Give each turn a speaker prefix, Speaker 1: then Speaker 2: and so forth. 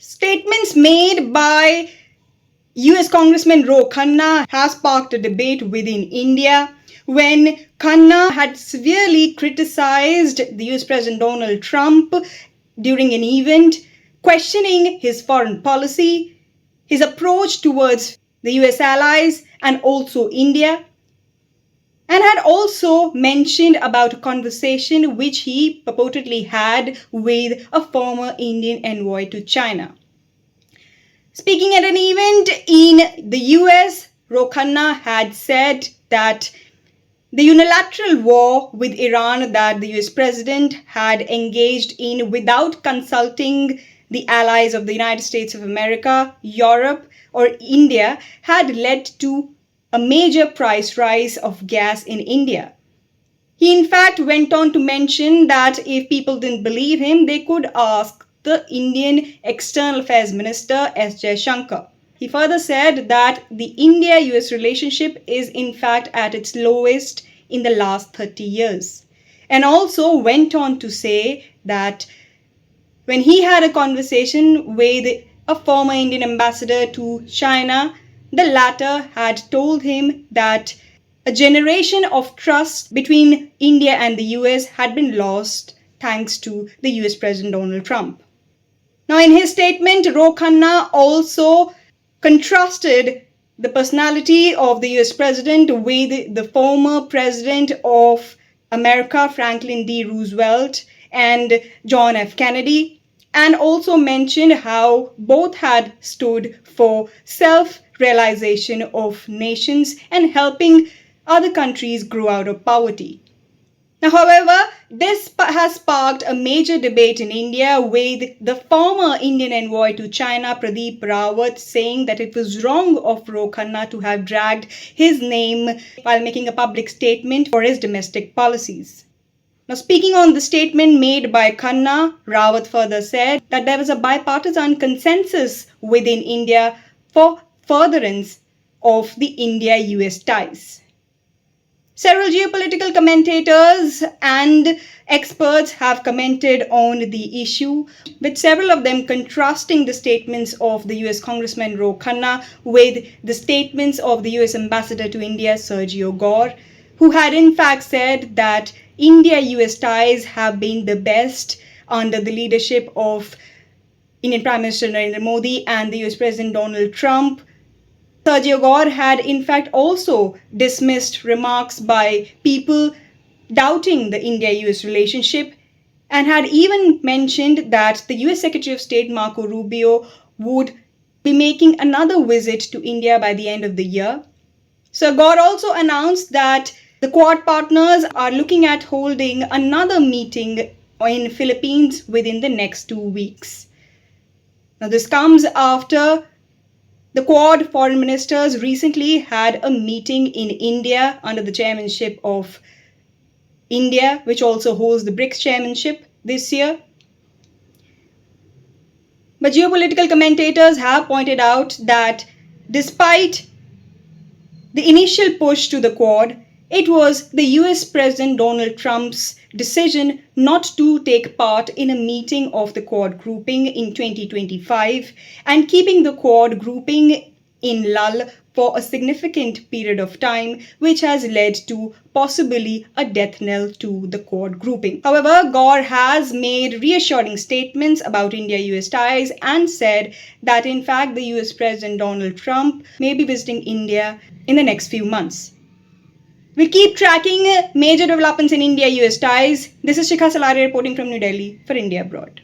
Speaker 1: Statements made by US Congressman Ro Khanna has sparked a debate within India when Khanna had severely criticized the US President Donald Trump during an event, questioning his foreign policy, his approach towards the US allies and also India, and had also mentioned about a conversation which he purportedly had with a former Indian envoy to China. Speaking at an event in the US, Ro Khanna had said that the unilateral war with Iran that the US president had engaged in without consulting the allies of the United States of America, Europe, or India had led to a major price rise of gas in India. He in fact went on to mention that if people didn't believe him, they could ask the Indian External Affairs Minister S Jaishankar. He further said that the India-US relationship is in fact at its lowest in the last 30 years. And also went on to say that when he had a conversation with a former Indian ambassador to China, the latter had told him that a generation of trust between India and the US had been lost thanks to the US President Donald Trump. Now, in his statement, Ro Khanna also contrasted the personality of the US President with the former President of America, Franklin D. Roosevelt, and John F. Kennedy, and also mentioned how both had stood for self-realization of nations and helping other countries grow out of poverty. Now, however, this has sparked a major debate in India with the former Indian envoy to China Pradeep Rawat saying that it was wrong of Ro Khanna to have dragged his name while making a public statement for his domestic policies. Now, speaking on the statement made by Khanna, Rawat further said that there was a bipartisan consensus within India for furtherance of the India-US ties. Several geopolitical commentators and experts have commented on the issue, with several of them contrasting the statements of the US Congressman Ro Khanna with the statements of the US Ambassador to India Sergio Gor, who had in fact said that India-US ties have been the best under the leadership of Indian Prime Minister Narendra Modi and the US President Donald Trump. Sergio Gor had in fact also dismissed remarks by people doubting the India-US relationship and had even mentioned that the US Secretary of State Marco Rubio would be making another visit to India by the end of the year. Sir Gor also announced that the Quad partners are looking at holding another meeting in Philippines within the next 2 weeks. Now, this comes after the Quad foreign ministers recently had a meeting in India under the chairmanship of India, which also holds the BRICS chairmanship this year. But geopolitical commentators have pointed out that despite the initial push to the Quad, it was the US President Donald Trump's decision not to take part in a meeting of the Quad grouping in 2025 and keeping the Quad grouping in lull for a significant period of time, which has led to possibly a death knell to the Quad grouping. However, Gor has made reassuring statements about India-US ties and said that in fact the US President Donald Trump may be visiting India in the next few months. We'll keep tracking major developments in India-US ties. This is Shikha Salaria reporting from New Delhi for India Abroad.